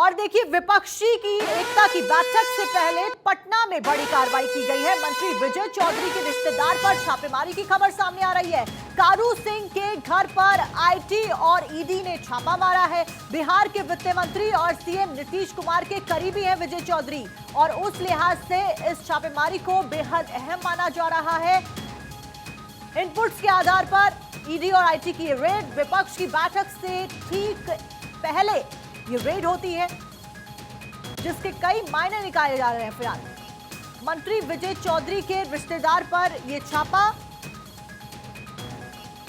और देखिए, विपक्षी की एकता की बैठक से पहले पटना में बड़ी कार्रवाई की गई है। मंत्री विजय चौधरी के रिश्तेदार पर छापेमारी की खबर सामने आ रही है। कारू सिंह के घर पर आईटी और ईडी ने छापा मारा है। बिहार के वित्त मंत्री और सीएम नीतीश कुमार के करीबी हैं विजय चौधरी, और उस लिहाज से इस छापेमारी को बेहद अहम माना जा रहा है। इनपुट्स के आधार पर ईडी और आईटी की रेड विपक्ष की बैठक से ठीक पहले ये रेड होती है, जिसके कई मायने निकाले जा रहे हैं। फिलहाल मंत्री विजय चौधरी के रिश्तेदार पर यह छापा,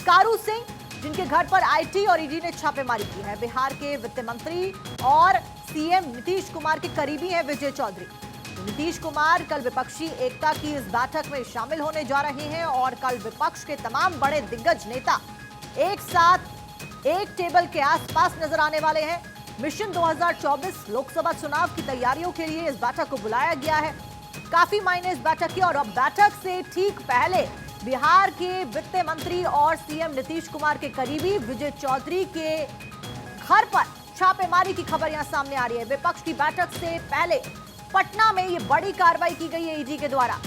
कारू सिंह जिनके घर पर आईटी और ईडी ने छापेमारी की है। बिहार के वित्त मंत्री और सीएम नीतीश कुमार के करीबी हैं विजय चौधरी। नीतीश कुमार कल विपक्षी एकता की इस बैठक में शामिल होने जा रहे हैं, और कल विपक्ष के तमाम बड़े दिग्गज नेता एक साथ एक टेबल के आसपास नजर आने वाले हैं। मिशन 2024 लोकसभा चुनाव की तैयारियों के लिए इस बैठक को बुलाया गया है। काफी मायने इस बैठक के, और अब बैठक से ठीक पहले बिहार के वित्त मंत्री और सीएम नीतीश कुमार के करीबी विजय चौधरी के घर पर छापेमारी की खबर यहां सामने आ रही है। विपक्ष की बैठक से पहले पटना में यह बड़ी कार्रवाई की गई है ईडी के द्वारा।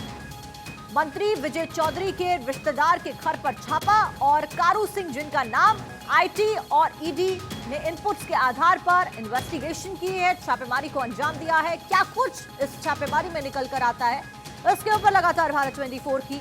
मंत्री विजय चौधरी के रिश्तेदार के घर पर छापा, और कारू सिंह जिनका नाम आईटी और ईडी ने इनपुट्स के आधार पर इन्वेस्टिगेशन की है, छापेमारी को अंजाम दिया है। क्या कुछ इस छापेमारी में निकल कर आता है, इसके ऊपर लगातार भारत 24 की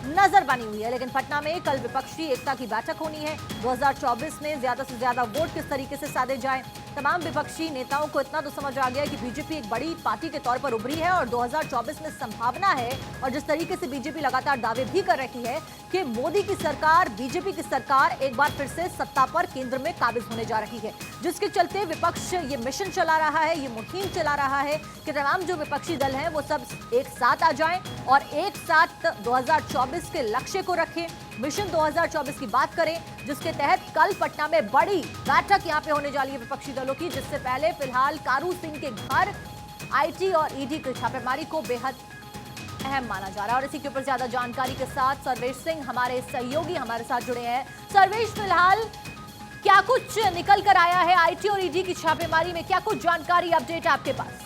नजर बनी हुई है। लेकिन पटना में कल विपक्षी एकता की बैठक होनी है। 2024 में ज्यादा से ज्यादा वोट किस तरीके से साधे जाएं। तमाम विपक्षी नेताओं को इतना तो समझ आ गया कि बीजेपी एक बड़ी पार्टी के तौर पर उभरी है, और 2024 में संभावना है, और जिस तरीके से बीजेपी लगातार दावे भी कर रही है कि मोदी की सरकार, बीजेपी की सरकार एक बार फिर से सत्ता पर केंद्र में काबिज होने जा रही है, जिसके चलते विपक्ष ये मिशन चला रहा है, ये मुहिम चला रहा है कि तमाम जो विपक्षी दल हैं वो सब एक साथ आ जाएं और एक साथ 2024 के लक्ष्य को रखें। मिशन 2024 की बात करें, जिसके तहत कल पटना में बड़ी बैठक यहां पे होने जा रही है विपक्षी दलों की, जिससे पहले फिलहाल कारू सिंह के घर आईटी और ईडी की छापेमारी को बेहद अहम माना जा रहा है। और इसी के ऊपर ज्यादा जानकारी के साथ सर्वेश सिंह हमारे सहयोगी हमारे साथ जुड़े हैं। सर्वेश, फिलहाल क्या कुछ निकल कर आया है आईटी और ईडी की छापेमारी में? क्या कुछ जानकारी, अपडेट आपके पास?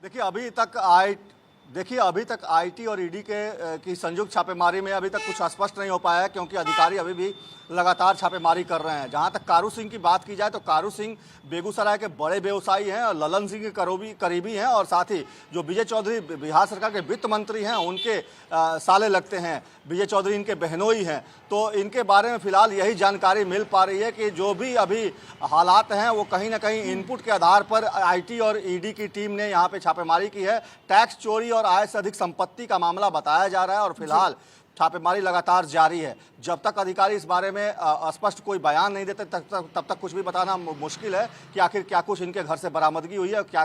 देखिए अभी तक आईटी और ईडी की संयुक्त छापेमारी में अभी तक कुछ स्पष्ट नहीं हो पाया है, क्योंकि अधिकारी अभी भी लगातार छापेमारी कर रहे हैं। जहां तक कारू सिंह की बात की जाए तो कारू सिंह बेगूसराय के बड़े व्यवसायी हैं और ललन सिंह के करीबी हैं, और साथ ही जो विजय चौधरी बिहार सरकार के वित्त मंत्री हैं उनके साले लगते हैं। विजय चौधरी इनके बहनोई हैं, तो इनके बारे में फिलहाल यही जानकारी मिल पा रही है कि जो भी अभी हालात हैं वो कहीं ना कहीं इनपुट के आधार पर आईटी और ईडी की टीम ने यहाँ पे छापेमारी की है। टैक्स चोरी और आय से अधिक संपत्ति का मामला बताया जा रहा है, और फिलहाल छापेमारी लगातार जारी है। जब तक अधिकारी इस बारे में स्पष्ट कोई बयान नहीं देते तब तक कुछ भी बताना मुश्किल है कि आखिर क्या कुछ इनके घर से बरामदगी हुई है, क्या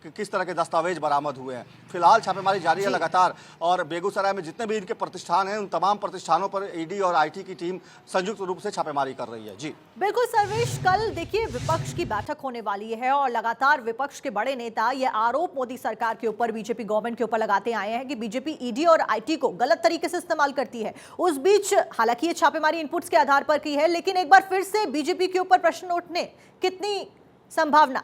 किस तरह के दस्तावेज बरामद हुए हैं। फिलहाल छापेमारी जारी है लगातार, और बेगूसराय में जितने भी इनके प्रतिष्ठान हैं उन तमाम प्रतिष्ठानों पर ईडी और आईटी की टीम संयुक्त रूप से छापेमारी कर रही है। जी बिल्कुल सर्वेश, कल देखिए विपक्ष की बैठक होने वाली है, और लगातार विपक्ष के बड़े नेता ये आरोप मोदी सरकार के ऊपर, बीजेपी गवर्नमेंट के ऊपर लगाते आए हैं कि बीजेपी ईडी और आईटी को गलत तरीके से इस्तेमाल करती है। उस बीच हालांकि ये छापेमारी इनपुट्स के आधार पर की है, लेकिन एक बार फिर से बीजेपी के ऊपर प्रश्न उठने कितनी संभावना?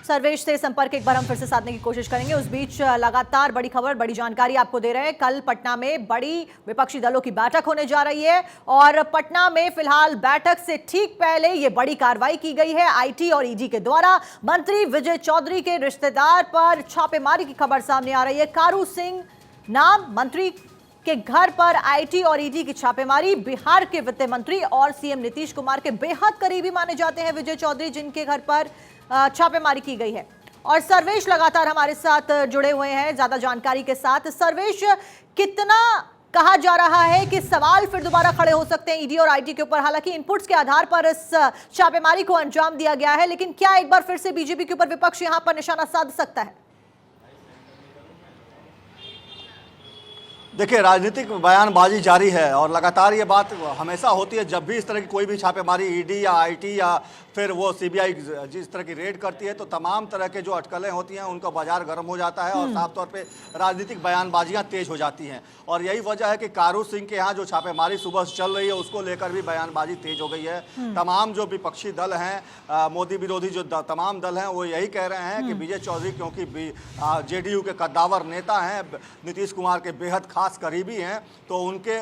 सर्वेश से संपर्क एक बार हम फिर से साधने की कोशिश करेंगे। उस बीच लगातार बड़ी खबर, बड़ी जानकारी आपको दे रहे हैं। कल पटना में बड़ी विपक्षी दलों की बैठक होने जा रही है, और पटना में फिलहाल बैठक से ठीक पहले ये बड़ी कार्रवाई की गई है आईटी और ईडी के द्वारा। मंत्री विजय चौधरी के रिश्तेदार पर छापेमारी की खबर सामने आ रही है। कारू सिंह नाम मंत्री के घर पर आईटी और ईडी की छापेमारी। बिहार के वित्त मंत्री और सीएम नीतीश कुमार के बेहद करीबी माने जाते हैं विजय चौधरी, जिनके घर पर छापेमारी की गई है। और सर्वेश लगातार हमारे साथ जुड़े हुए हैं ज्यादा जानकारी के साथ। सर्वेश, कितना कहा जा रहा है कि सवाल फिर दोबारा खड़े हो सकते हैं ईडी और आईटी के ऊपर? हालांकि इनपुट्स के आधार पर इस छापेमारी को अंजाम दिया गया है, लेकिन क्या एक बार फिर से बीजेपी के ऊपर विपक्ष यहां पर निशाना साध सकता है? देखिए, राजनीतिक बयानबाजी जारी है, और लगातार ये बात हमेशा होती है जब भी इस तरह की कोई भी छापेमारी ईडी या आईटी या फिर वो सीबीआई जिस तरह की रेड करती है तो तमाम तरह के जो अटकलें होती हैं उनका बाजार गर्म हो जाता है और साफ तौर पे राजनीतिक बयानबाजियां तेज हो जाती हैं। और यही वजह है कि कारू सिंह के यहाँ जो छापेमारी सुबह से चल रही है उसको लेकर भी बयानबाजी तेज हो गई है। तमाम जो विपक्षी दल हैं, मोदी विरोधी जो तमाम दल हैं, वो यही कह रहे हैं कि विजय चौधरी क्योंकि जेडीयू के कद्दावर नेता हैं, नीतीश कुमार के बेहद खास करीबी हैं, तो उनके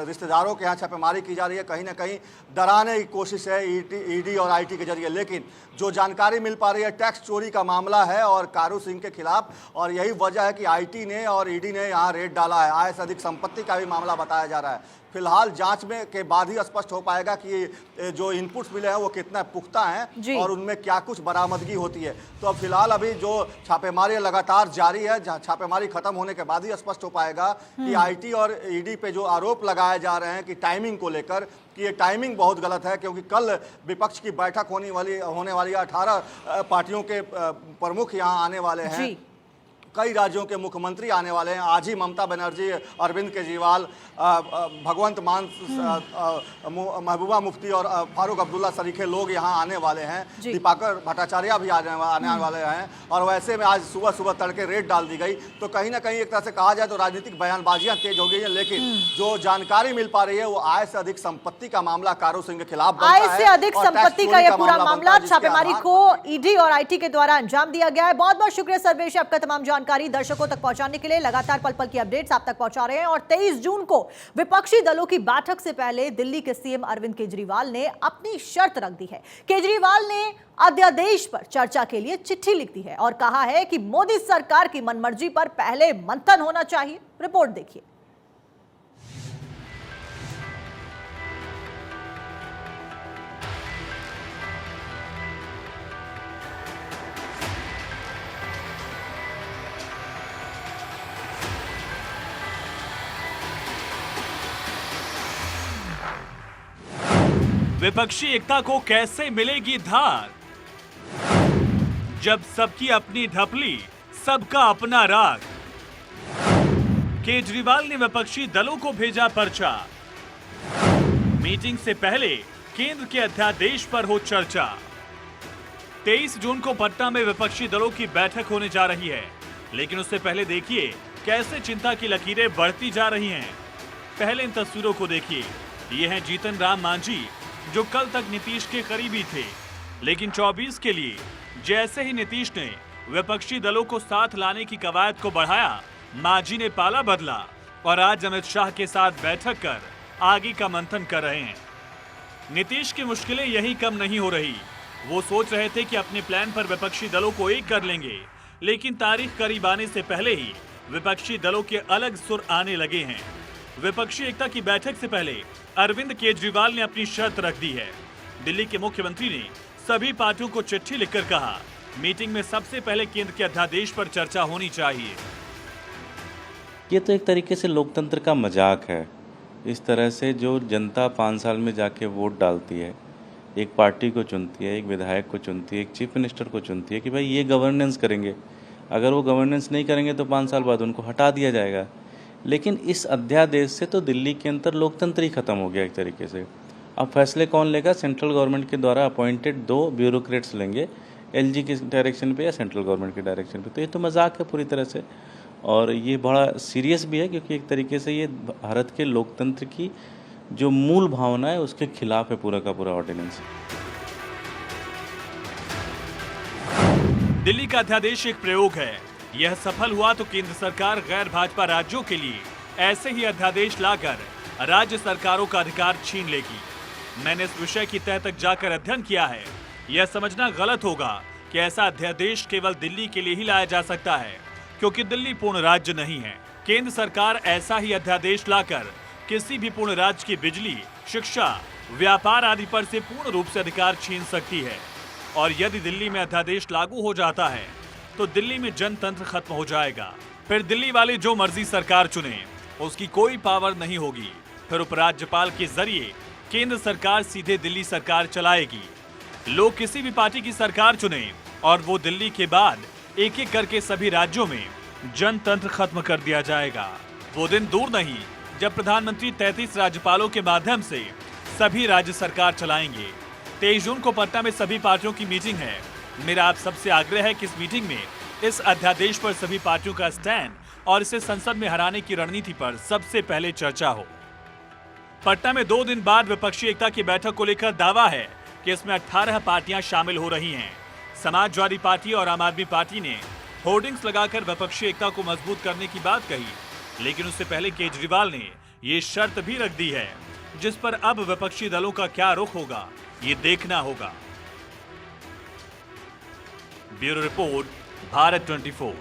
रिश्तेदारों के यहाँ छापेमारी की जा रही है। कहीं ना कहीं डराने की कोशिश है ईडी और आईटी के जरिए। लेकिन जो जानकारी मिल पा रही है टैक्स चोरी का मामला है और कारू सिंह के खिलाफ, और यही वजह है कि आईटी ने और ईडी ने यहाँ रेड डाला है। आय से अधिक संपत्ति का भी मामला बताया जा रहा है। फिलहाल जांच में के बाद ही स्पष्ट हो पाएगा कि जो इनपुट्स मिले हैं वो कितना पुख्ता हैं और उनमें क्या कुछ बरामदगी होती है। तो अब फिलहाल अभी जो छापेमारी लगातार जारी है, छापेमारी खत्म होने के बाद ही स्पष्ट हो पाएगा कि आईटी और ईडी पे जो आरोप लगाए जा रहे हैं कि टाइमिंग को लेकर, कि ये टाइमिंग बहुत गलत है, क्योंकि कल विपक्ष की बैठक होने वाली 18 पार्टियों के प्रमुख यहाँ आने वाले हैं। कई राज्यों के मुख्यमंत्री आने वाले हैं। आज ही ममता बनर्जी, अरविंद केजरीवाल, भगवंत मान, महबूबा मुफ्ती और फारूक अब्दुल्ला सरीखे लोग यहाँ आने वाले हैं। दीपाकर भट्टाचार्य भी आने वाले हैं। और वैसे में आज सुबह सुबह तड़के रेड डाल दी गई। तो कहीं ना कहीं एक तरह से कहा जाए तो राजनीतिक बयानबाजियां तेज हो गई है। लेकिन जो जानकारी मिल पा रही है वो आय से अधिक संपत्ति का मामला कारू सिंह के खिलाफ बनता है। आय से अधिक संपत्ति का यह पूरा मामला छापेमारी को ईडी और आईटी के द्वारा अंजाम दिया गया है। बहुत बहुत शुक्रिया सर्वेश, आपका तमाम जानकारी दर्शकों तक पहुंचाने के लिए। लगातार पल पल की अपडेट्स आप तक पहुंचा रहे हैं। और 23 जून को विपक्षी दलों की बैठक से पहले दिल्ली के सीएम अरविंद केजरीवाल ने अपनी शर्त रख दी है। केजरीवाल ने अध्यादेश पर चर्चा के लिए चिट्ठी लिख दी है और कहा है कि मोदी सरकार की मनमर्जी पर पहले मंथन होना चाहिए। रिपोर्ट देखिए। विपक्षी एकता को कैसे मिलेगी धार, जब सबकी अपनी ढपली, सबका अपना राग। केजरीवाल ने विपक्षी दलों को भेजा पर्चा। मीटिंग से पहले केंद्र के अध्यादेश पर हो चर्चा। 23 जून को पटना में विपक्षी दलों की बैठक होने जा रही है। लेकिन उससे पहले देखिए कैसे चिंता की लकीरें बढ़ती जा रही हैं। पहले इन तस्वीरों को देखिए। ये हैं जीतन राम मांझी, जो कल तक नीतीश के करीबी थे, लेकिन 24 के लिए जैसे ही नीतीश ने विपक्षी दलों को साथ लाने की कवायद को बढ़ाया, मांझी ने पाला बदला और आज अमित शाह के साथ बैठक कर आगे का मंथन कर रहे हैं। नीतीश की मुश्किलें यही कम नहीं हो रही। वो सोच रहे थे कि अपने प्लान पर विपक्षी दलों को एक कर लेंगे, लेकिन तारीख करीब आने से पहले ही विपक्षी दलों के अलग सुर आने लगे हैं। विपक्षी एकता की बैठक से पहले अरविंद केजरीवाल ने अपनी शर्त रख दी है। दिल्ली के मुख्यमंत्री ने सभी पार्टियों को चिट्ठी लिखकर कहा, मीटिंग में सबसे पहले केंद्र के अध्यादेश पर चर्चा होनी चाहिए। ये तो एक तरीके से लोकतंत्र का मजाक है। इस तरह से जो जनता 5 साल में जाके वोट डालती है, एक पार्टी को चुनती है, एक विधायक को चुनती है, एक चीफ मिनिस्टर को चुनती है कि भाई ये गवर्नेंस करेंगे। अगर वो गवर्नेंस नहीं करेंगे तो 5 साल बाद उनको हटा दिया जाएगा। लेकिन इस अध्यादेश से तो दिल्ली के अंदर लोकतंत्र ही खत्म हो गया एक तरीके से। अब फैसले कौन लेगा? सेंट्रल गवर्नमेंट के द्वारा अपॉइंटेड 2 ब्यूरोक्रेट्स लेंगे, एलजी के डायरेक्शन पे या सेंट्रल गवर्नमेंट के डायरेक्शन पे। तो ये तो मजाक है पूरी तरह से, और ये बड़ा सीरियस भी है, क्योंकि एक तरीके से ये भारत के लोकतंत्र की जो मूल भावना है उसके खिलाफ है पूरा का पूरा ऑर्डिनेंस। दिल्ली का अध्यादेश एक प्रयोग है। यह सफल हुआ तो केंद्र सरकार गैर भाजपा राज्यों के लिए ऐसे ही अध्यादेश लाकर राज्य सरकारों का अधिकार छीन लेगी। मैंने इस विषय की तह तक जाकर अध्ययन किया है। यह समझना गलत होगा कि ऐसा अध्यादेश केवल दिल्ली के लिए ही लाया जा सकता है, क्योंकि दिल्ली पूर्ण राज्य नहीं है। केंद्र सरकार ऐसा ही अध्यादेश लाकर किसी भी पूर्ण राज्य की बिजली, शिक्षा, व्यापार आदि पर से पूर्ण रूप से अधिकार छीन सकती है। और यदि दिल्ली में अध्यादेश लागू हो जाता है तो दिल्ली में जनतंत्र खत्म हो जाएगा। फिर दिल्ली वाले जो मर्जी सरकार चुने, उसकी कोई पावर नहीं होगी। फिर उपराज्यपाल के जरिए केंद्र सरकार सीधे दिल्ली सरकार चलाएगी। लोग किसी भी पार्टी की सरकार चुने और वो दिल्ली के बाद एक एक करके सभी राज्यों में जनतंत्र खत्म कर दिया जाएगा। वो दिन दूर नहीं जब प्रधानमंत्री 33 राज्यपालों के माध्यम से सभी राज्य सरकार चलाएंगे। 23 जून को पटना में सभी पार्टियों की मीटिंग है। मेरा आप सबसे आग्रह है कि इस मीटिंग में इस अध्यादेश पर सभी पार्टियों का स्टैंड और इसे संसद में हराने की रणनीति पर सबसे पहले चर्चा हो। पटना में 2 दिन बाद विपक्षी एकता की बैठक को लेकर दावा है कि इसमें 18 पार्टियां शामिल हो रही हैं। समाजवादी पार्टी और आम आदमी पार्टी ने होर्डिंग्स लगाकर विपक्षी एकता को मजबूत करने की बात कही, लेकिन उससे पहले केजरीवाल ने ये शर्त भी रख दी है, जिस पर अब विपक्षी दलों का क्या रुख होगा, ये देखना होगा। Bureau report, Bharat 24।